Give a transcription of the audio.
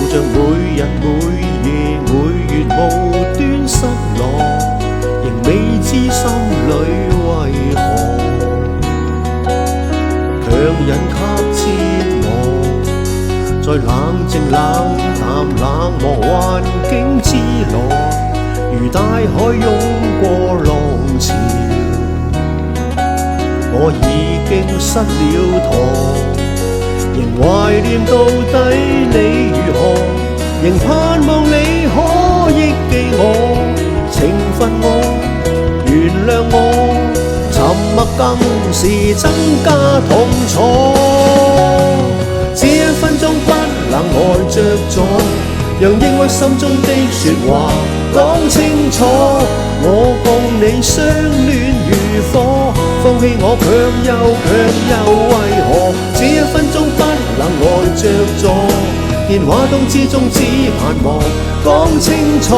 望着每日每夜每月無端失落，仍未知心裏為何強忍給折磨，在冷靜冷淡冷漠環境之內，如大海湧過浪潮，我已經失了舵。仍懷念到底你如何，仍盼望你可憶記我，懲罰我，原諒我，沉默更是增加痛楚。這一分鐘不能呆着坐，讓抑鬱心中的說話講清楚。我共你相戀如火，放棄我卻又為何？這一分鐘不能呆着坐，電話筒之中只盼望講清楚。